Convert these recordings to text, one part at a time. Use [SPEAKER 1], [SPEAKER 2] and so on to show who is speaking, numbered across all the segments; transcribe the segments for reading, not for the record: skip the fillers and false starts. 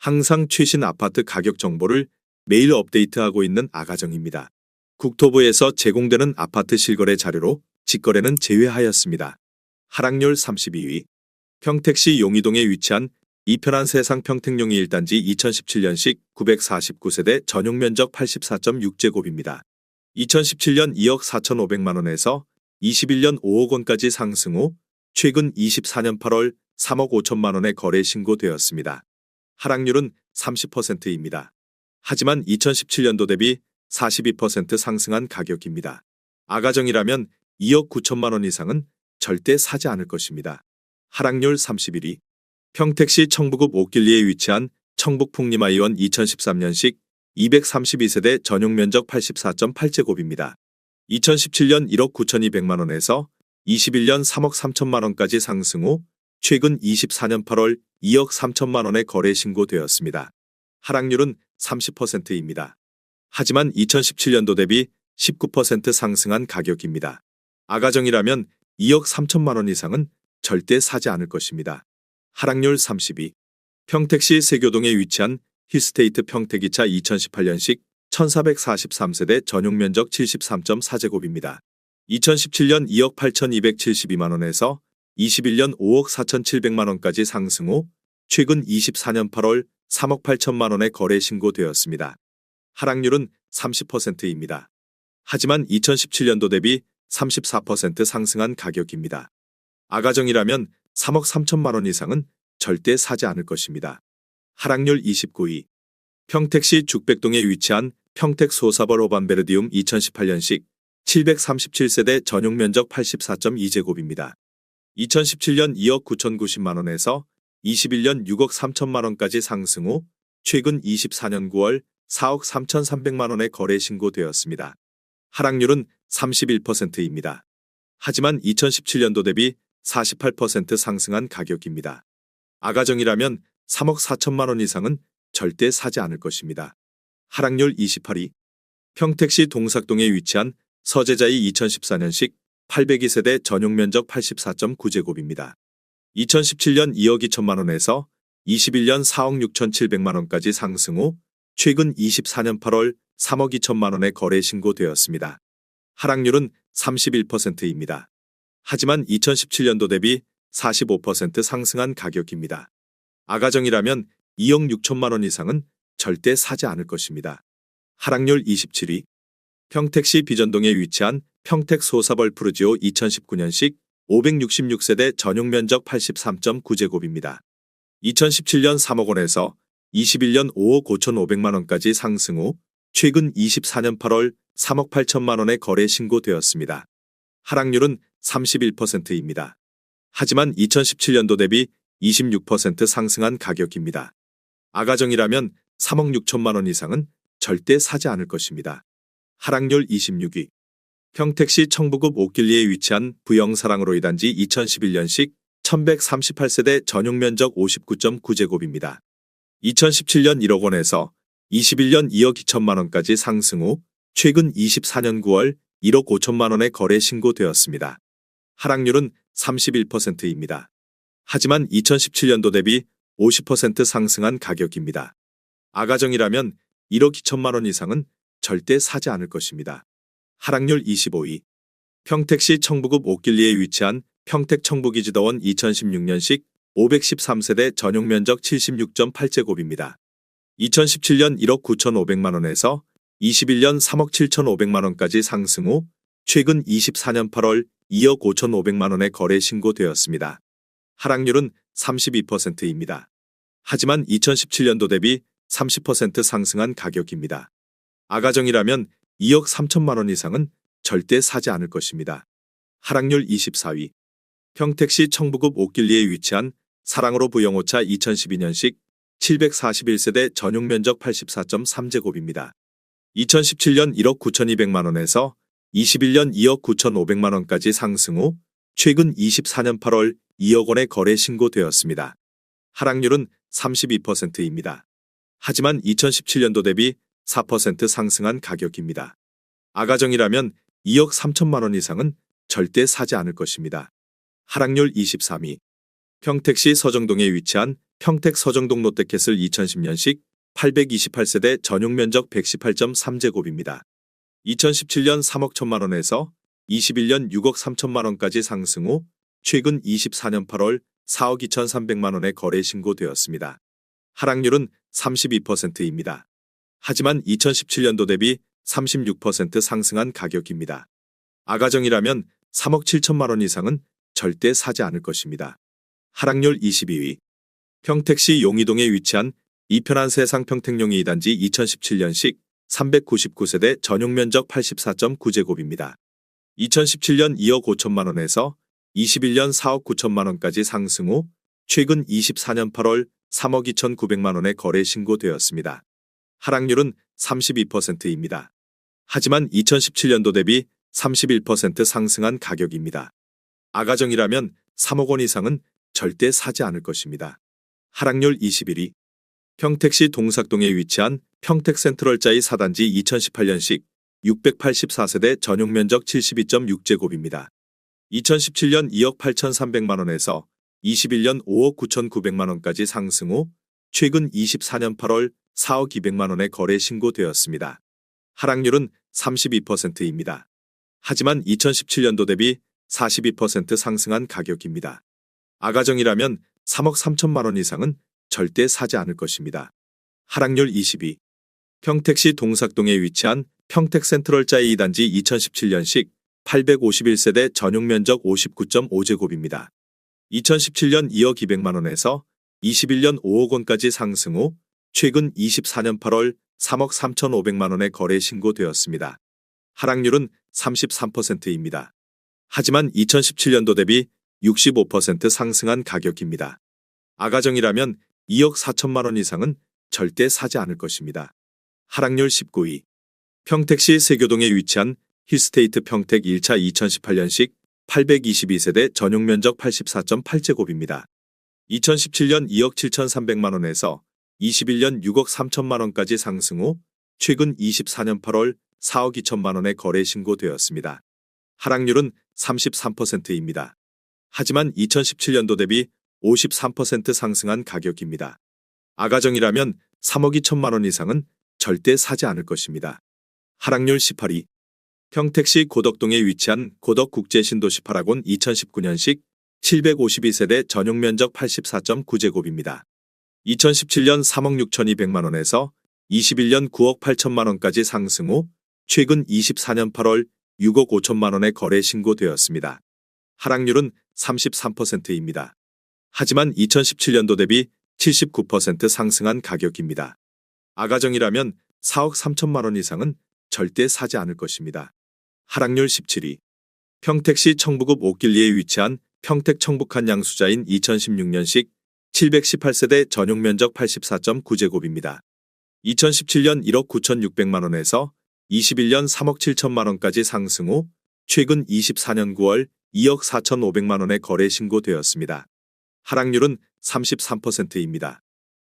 [SPEAKER 1] 항상 최신 아파트 가격 정보를 매일 업데이트하고 있는 아가정입니다. 국토부에서 제공되는 아파트 실거래 자료로 직거래는 제외하였습니다. 하락률 32위. 평택시 용이동에 위치한 이편한 세상 평택용이 1단지 2017년식 949세대 전용면적 84.6제곱입니다. 2017년 2억 4,500만원에서 21년 5억 원까지 상승 후 최근 24년 8월 3억 5천만원에 거래 신고되었습니다. 하락률은 30%입니다. 하지만 2017년도 대비 42% 상승한 가격입니다. 아가정이라면 2억 9천만원 이상은 절대 사지 않을 것입니다. 하락률 31위. 평택시 청부읍 옥길리에 위치한 청북풍림아이원 2013년식 232세대 전용면적 84.8제곱입니다. 2017년 1억 9,200만원에서 21년 3억 3천만원까지 상승 후 최근 24년 8월 2억 3천만원에 거래 신고되었습니다. 하락률은 30%입니다. 하지만 2017년도 대비 19% 상승한 가격입니다. 아가정이라면 2억 3천만원 이상은 절대 사지 않을 것입니다. 하락률 32. 평택시 세교동에 위치한 힐스테이트 평택 2차 2018년식 1443세대 전용면적 73.4제곱입니다. 2017년 2억 8,272만원에서 21년 5억 4,700만원까지 상승 후 최근 24년 8월 3억 8천만원에 거래 신고되었습니다. 하락률은 30%입니다. 하지만 2017년도 대비 34% 상승한 가격입니다. 아가정이라면 3억 3천만원 이상은 절대 사지 않을 것입니다. 하락률 29위. 평택시 죽백동에 위치한 평택 소사벌 호반베르디움 2018년식 737세대 전용면적 84.2제곱입니다. 2017년 2억 9,090만원에서 21년 6억 3천만원까지 상승 후 최근 24년 9월 4억 3,300만원에 거래 신고되었습니다. 하락률은 31%입니다. 하지만 2017년도 대비 48% 상승한 가격입니다. 아가정이라면 3억 4천만원 이상은 절대 사지 않을 것입니다. 하락률 28위. 평택시 동삭동에 위치한 서재자이 2014년식 802세대 전용면적 84.9제곱입니다. 2017년 2억 2천만원에서 21년 4억 6,700만원까지 상승 후 최근 24년 8월 3억 2천만원에 거래 신고되었습니다. 하락률은 31%입니다. 하지만 2017년도 대비 45% 상승한 가격입니다. 아가정이라면 2억 6천만원 이상은 절대 사지 않을 것입니다. 하락률 27위. 평택시 비전동에 위치한 평택 소사벌 푸르지오 2019년식 566세대 전용면적 83.9제곱입니다. 2017년 3억 원에서 21년 5억 5,500만원까지 상승 후 최근 24년 8월 3억 8천만원에 거래 신고되었습니다. 하락률은 31%입니다. 하지만 2017년도 대비 26% 상승한 가격입니다. 아가정이라면 3억 6천만원 이상은 절대 사지 않을 것입니다. 하락률 26위. 평택시 청부읍 옥길리에 위치한 부영사랑으로 2단지 2011년식 1138세대 전용면적 59.9제곱입니다. 2017년 1억 원에서 21년 2억 2천만원까지 상승 후 최근 24년 9월 1억 5천만원에 거래 신고되었습니다. 하락률은 31%입니다. 하지만 2017년도 대비 50% 상승한 가격입니다. 아가정이라면 1억 2천만원 이상은 절대 사지 않을 것입니다. 하락률 25위. 평택시 청부읍 옥길리에 위치한 평택 청부기지더원 2016년식 513세대 전용면적 76.8제곱입니다. 2017년 1억 9,500만원에서 21년 3억 7,500만원까지 상승 후 최근 24년 8월 2억 5,500만원에 거래 신고되었습니다. 하락률은 32%입니다. 하지만 2017년도 대비 30% 상승한 가격입니다. 아가정이라면 2억 3천만원 이상은 절대 사지 않을 것입니다. 하락률 24위. 평택시 청부읍 옥길리에 위치한 사랑으로 부영오차 2012년식 741세대 전용면적 84.3제곱입니다. 2017년 1억 9,200만원에서 21년 2억 9,500만원까지 상승 후 최근 24년 8월 2억 원에 거래 신고되었습니다. 하락률은 32%입니다. 하지만 2017년도 대비 4% 상승한 가격입니다. 아가정이라면 2억 3천만원 이상은 절대 사지 않을 것입니다. 하락률 23위. 평택시 서정동에 위치한 평택 서정동 롯데캐슬 2010년식 828세대 전용 면적 118.3제곱입니다. 2017년 3억 1천만 원에서 21년 6억 3천만 원까지 상승 후 최근 24년 8월 4억 2,300만 원에 거래 신고되었습니다. 하락률은 32%입니다. 하지만 2017년도 대비 36% 상승한 가격입니다. 아가정이라면 3억 7천만 원 이상은 절대 사지 않을 것입니다. 하락률 22위. 평택시 용이동에 위치한 이편한 세상 평택용이 2단지 2017년식 399세대 전용 면적 84.9제곱입니다. 2017년 2억 5천만 원에서 21년 4억 9천만 원까지 상승 후 최근 24년 8월 3억 2,900만 원에 거래 신고되었습니다. 하락률은 32%입니다. 하지만 2017년도 대비 31% 상승한 가격입니다. 아가정이라면 3억 원 이상은 절대 사지 않을 것입니다. 하락률 21위. 평택시 동삭동에 위치한 평택센트럴자이 4단지 2018년식 684세대 전용 면적 72.6제곱입니다. 2017년 2억 8,300만 원에서 21년 5억 9,900만 원까지 상승 후 최근 24년 8월 4억 200만 원에 거래 신고되었습니다. 하락률은 32%입니다. 하지만 2017년도 대비 42% 상승한 가격입니다. 아가정이라면 3억 3천만 원 이상은 절대 사지 않을 것입니다. 하락률 22. 평택시 동삭동에 위치한 평택센트럴자이 2단지 2017년식 851세대 전용 면적 59.5제곱입니다. 2017년 2억 200만 원에서 21년 5억 원까지 상승 후 최근 24년 8월 3억 3,500만 원에 거래 신고되었습니다. 하락률은 33%입니다. 하지만 2017년도 대비 65% 상승한 가격입니다. 아가정이라면 2억 4천만 원 이상은 절대 사지 않을 것입니다. 하락률 19위. 평택시 세교동에 위치한 힐스테이트 평택 1차 2018년식 822세대 전용 면적 84.8제곱입니다. 2017년 2억 7,300만 원에서 21년 6억 3천만 원까지 상승 후 최근 24년 8월 4억 2천만 원에 거래 신고되었습니다. 하락률은 33%입니다. 하지만 2017년도 대비 53% 상승한 가격입니다. 아가정이라면 3억 2천만 원 이상은 절대 사지 않을 것입니다. 하락률 18위. 평택시 고덕동에 위치한 고덕국제신도시 파라곤 2019년식 752세대 전용 면적 84.9제곱입니다. 2017년 3억 6,200만 원에서 21년 9억 8천만 원까지 상승 후 최근 24년 8월 6억 5천만 원에 거래 신고되었습니다. 하락률은 33%입니다. 하지만 2017년도 대비 79% 상승한 가격입니다. 아가정이라면 4억 3천만 원 이상은 절대 사지 않을 것입니다. 하락률 17위. 평택시 청부읍 옥길리에 위치한 평택 청북한 양수자인 2016년식 718세대 전용 면적 84.9제곱입니다. 2017년 1억 9,600만 원에서 21년 3억 7천만 원까지 상승 후 최근 24년 9월 2억 4,500만 원에 거래 신고되었습니다. 하락률은 33%입니다.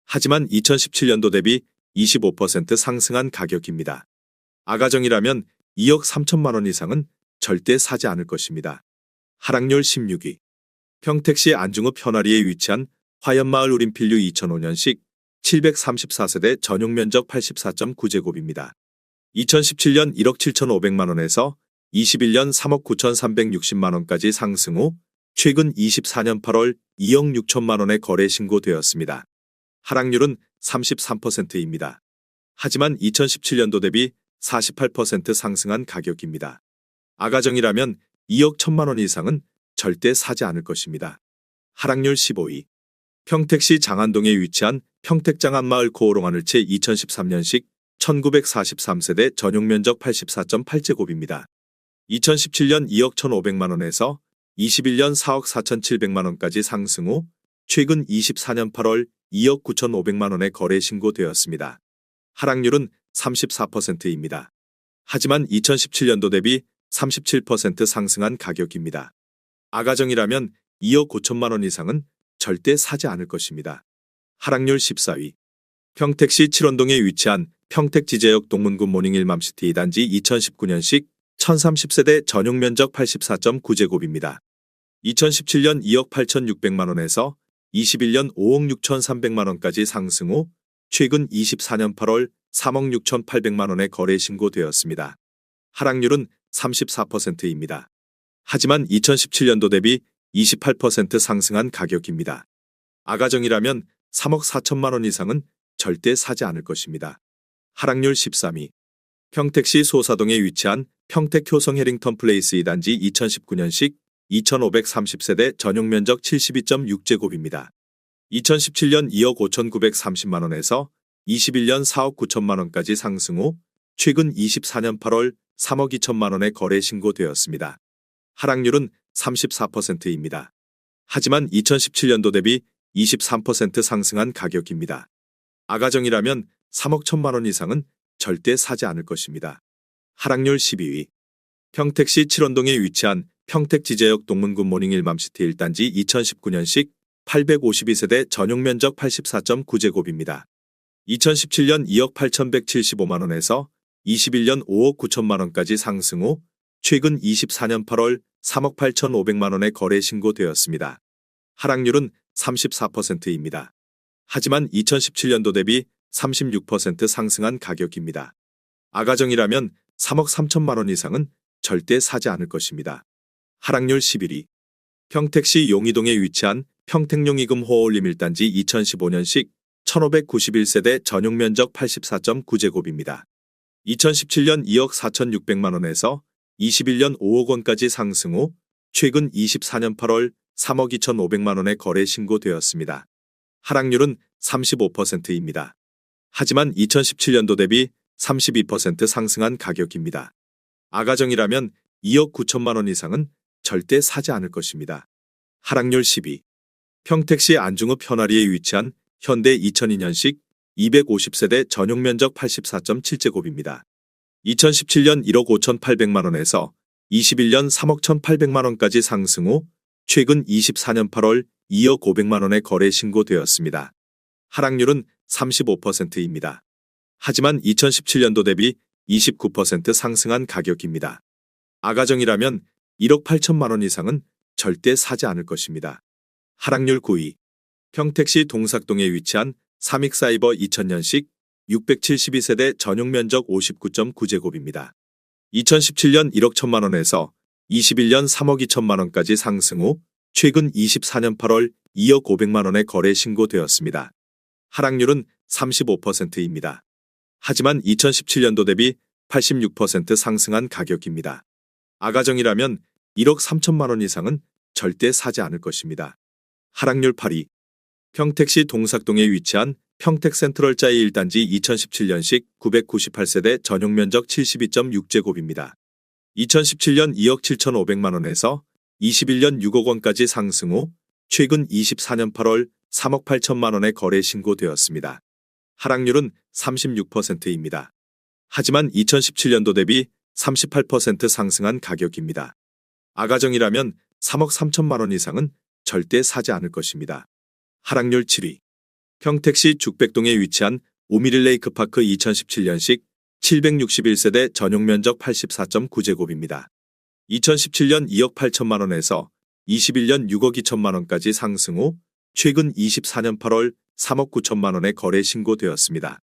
[SPEAKER 1] 하지만 2017년도 대비 25% 상승한 가격입니다. 아가정이라면 2억 3천만 원 이상은 절대 사지 않을 것입니다. 하락률 16위. 평택시 안중읍 현아리에 위치한 화연마을 우림필류 2005년식 734세대 전용 면적 84.9제곱입니다. 2017년 1억 7,500만 원에서 21년 3억 9,360만 원까지 상승 후 최근 24년 8월 2억 6천만 원에 거래 신고되었습니다. 하락률은 33%입니다. 하지만 2017년도 대비 48% 상승한 가격입니다. 아가정이라면 2억 1천만 원 이상은 절대 사지 않을 것입니다. 하락률 15위. 평택시 장안동에 위치한 평택장안마을 고오롱하늘채 2013년식 1943세대 전용 면적 84.8제곱입니다. 2017년 2억 1,500만 원에서 21년 4억 4,700만 원까지 상승 후 최근 24년 8월 2억 9,500만 원에 거래 신고되었습니다. 하락률은 34%입니다. 하지만 2017년도 대비 37% 상승한 가격입니다. 아가정이라면 2억 5천만 원 이상은 절대 사지 않을 것입니다. 하락률 14위. 평택시 칠원동에 위치한 평택지제역 동문구 모닝힐 맘시티 2단지 2019년식 1030세대 전용 면적 84.9제곱입니다. 2017년 2억 8,600만 원에서 21년 5억 6,300만 원까지 상승 후 최근 24년 8월 3억 6,800만 원의 거래 신고되었습니다. 하락률은 34%입니다. 하지만 2017년도 대비 28% 상승한 가격입니다. 아가정이라면 3억 4천만 원 이상은 절대 사지 않을 것입니다. 하락률 13위. 평택시 소사동에 위치한 평택 효성 해링턴 플레이스 2단지 2019년식 2,530세대 전용 면적 72.6제곱입니다. 2017년 2억 5,930만 원에서 21년 4억 9천만 원까지 상승 후 최근 24년 8월 3억 2천만 원에 거래 신고되었습니다. 하락률은 34%입니다. 하지만 2017년도 대비 23% 상승한 가격입니다. 아가정이라면 3억 1천만 원 이상은 절대 사지 않을 것입니다. 하락률 12위. 평택시 칠원동에 위치한 평택지제역 동문구 모닝 일맘시티 1단지 2019년식 852세대 전용 면적 84.9제곱입니다. 2017년 2억 8,175만 원에서 21년 5억 9천만 원까지 상승 후 최근 24년 8월 3억 8,500만 원에 거래 신고되었습니다. 하락률은 34%입니다. 하지만 2017년도 대비 36% 상승한 가격입니다. 아가정이라면 3억 3천만 원 이상은 절대 사지 않을 것입니다. 하락률 11위. 평택시 용이동에 위치한 평택용이금 호올림 1단지 2015년식 1591세대 전용 면적 84.9제곱입니다. 2017년 2억 4,600만 원에서 21년 5억 원까지 상승 후 최근 24년 8월 3억 2,500만 원에 거래 신고되었습니다. 하락률은 35%입니다. 하지만 2017년도 대비 32% 상승한 가격입니다. 아가정이라면 2억 9천만 원 이상은 절대 사지 않을 것입니다. 하락률 10위. 평택시 안중읍 현아리에 위치한 현대 2002년식 250세대 전용 면적 84.7제곱입니다. 2017년 1억 5,800만 원에서 21년 3억 1,800만 원까지 상승 후 최근 24년 8월 2억 500만 원에 거래 신고되었습니다. 하락률은 35%입니다. 하지만 2017년도 대비 29% 상승한 가격입니다. 아가정이라면 1억 8천만 원 이상은 절대 사지 않을 것입니다. 하락률 9위. 평택시 동삭동에 위치한 삼익사이버 2000년식 672세대 전용 면적 59.9제곱입니다. 2017년 1억 1천만 원에서 21년 3억 2천만 원까지 상승 후 최근 24년 8월 2억 500만 원에 거래 신고되었습니다. 하락률은 35%입니다. 하지만 2017년도 대비 86% 상승한 가격입니다. 아가정이라면 1억 3천만 원 이상은 절대 사지 않을 것입니다. 하락률 8위. 평택시 동삭동에 위치한 평택 센트럴자이 1단지 2017년식 998세대 전용 면적 72.6제곱입니다. 2017년 2억 7,500만 원에서 21년 6억 원까지 상승 후 최근 24년 8월 3억 8천만 원에 거래 신고되었습니다. 하락률은 36%입니다. 하지만 2017년도 대비 38% 상승한 가격입니다. 아가정이라면 3억 3천만 원 이상은 절대 사지 않을 것입니다. 하락률 7위. 평택시 죽백동에 위치한 오미릴레이크파크 2017년식 761세대 전용 면적 84.9제곱입니다. 2017년 2억 8천만 원에서 21년 6억 2천만 원까지 상승 후 최근 24년 8월 3억 9천만 원에 거래 신고되었습니다.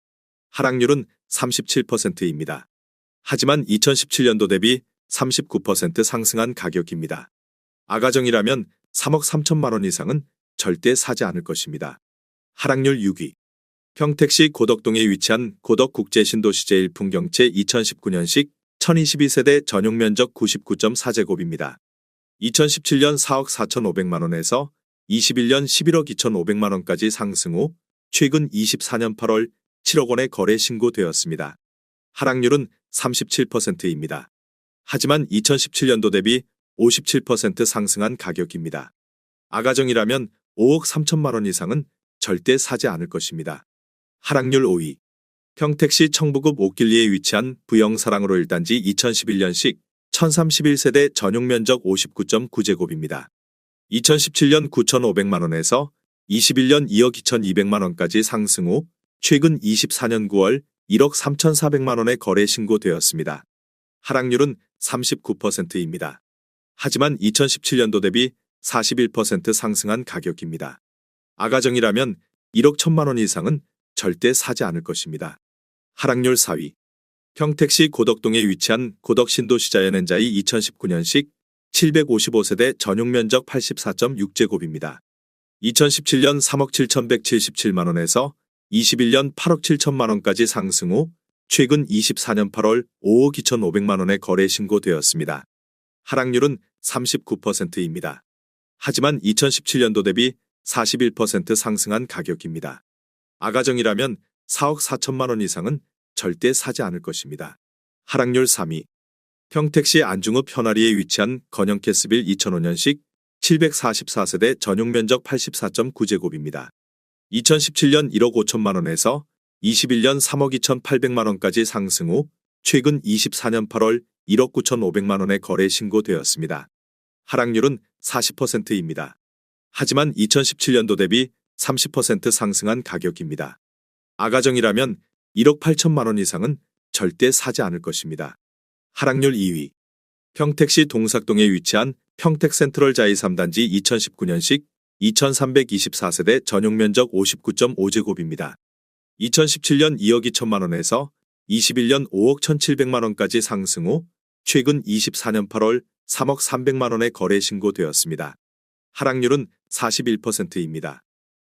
[SPEAKER 1] 하락률은 37%입니다. 하지만 2017년도 대비 39% 상승한 가격입니다. 아가정이라면 3억 3천만 원 이상은 절대 사지 않을 것입니다. 하락률 6위. 평택시 고덕동에 위치한 고덕국제신도시 제1풍경채 2019년식 1022세대 전용 면적 99.4제곱입니다. 2017년 4억 4,500만 원에서 21년 11억 2,500만 원까지 상승 후 최근 24년 8월 7억 원에 거래 신고되었습니다. 하락률은 37%입니다. 하지만 2017년도 대비 57% 상승한 가격입니다. 아가정이라면 5억 3천만 원 이상은 절대 사지 않을 것입니다. 하락률 5위. 평택시 청부급 옥길리에 위치한 부영사랑으로 1단지 2011년식 1031세대 전용 면적 59.9제곱입니다. 2017년 9,500만 원에서 21년 2억 2,200만 원까지 상승 후 최근 24년 9월 1억 3,400만 원에 거래 신고되었습니다. 하락률은 39%입니다. 하지만 2017년도 대비 41% 상승한 가격입니다. 아가정이라면 1억 1천만 원 이상은 절대 사지 않을 것입니다. 하락률 4위. 평택시 고덕동에 위치한 고덕신도시자연엔자이 2019년식 755세대 전용면적 84.6제곱입니다. 2017년 3억 7,177만 원에서 21년 8억 7천만 원까지 상승 후 최근 24년 8월 5억 2,500만 원에 거래 신고되었습니다. 하락률은 39%입니다. 하지만 2017년도 대비 41% 상승한 가격입니다. 아가정이라면 4억 4천만 원 이상은 절대 사지 않을 것입니다. 하락률 3위. 평택시 안중읍 현아리에 위치한 건영캐스빌 2005년식 744세대 전용면적 84.9제곱입니다. 2017년 1억 5천만 원에서 21년 3억 2,800만 원까지 상승 후 최근 24년 8월 1억 9,500만 원에 거래 신고되었습니다. 하락률은 40%입니다. 하지만 2017년도 대비 30% 상승한 가격입니다. 아가정이라면 1억 8천만 원 이상은 절대 사지 않을 것입니다. 하락률 2위. 평택시 동삭동에 위치한 평택센트럴 자이 3단지 2019년식 2324세대 전용면적 59.5제곱입니다. 2017년 2억 2천만 원에서 21년 5억 1,700만 원까지 상승 후 최근 24년 8월 3억 300만 원에 거래 신고되었습니다. 하락률은 41%입니다.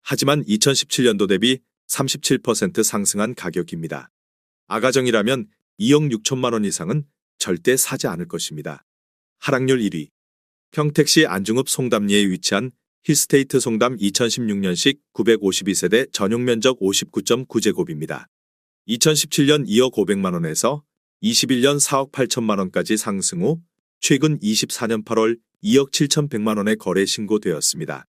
[SPEAKER 1] 하지만 2017년도 대비 37% 상승한 가격입니다. 아가정이라면 2억 6천만 원 이상은 절대 사지 않을 것입니다. 하락률 1위. 평택시 안중읍 송담리에 위치한 힐스테이트 송담 2016년식 952세대 전용면적 59.9제곱입니다. 2017년 2억 500만 원에서 21년 4억 8천만 원까지 상승 후 최근 24년 8월 2억 7,100만 원에 거래 신고되었습니다.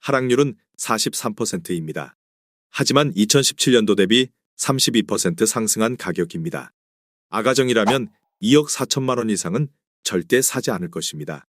[SPEAKER 1] 하락률은 43%입니다. 하지만 2017년도 대비 32% 상승한 가격입니다. 아가정이라면 2억 4천만 원 이상은 절대 사지 않을 것입니다.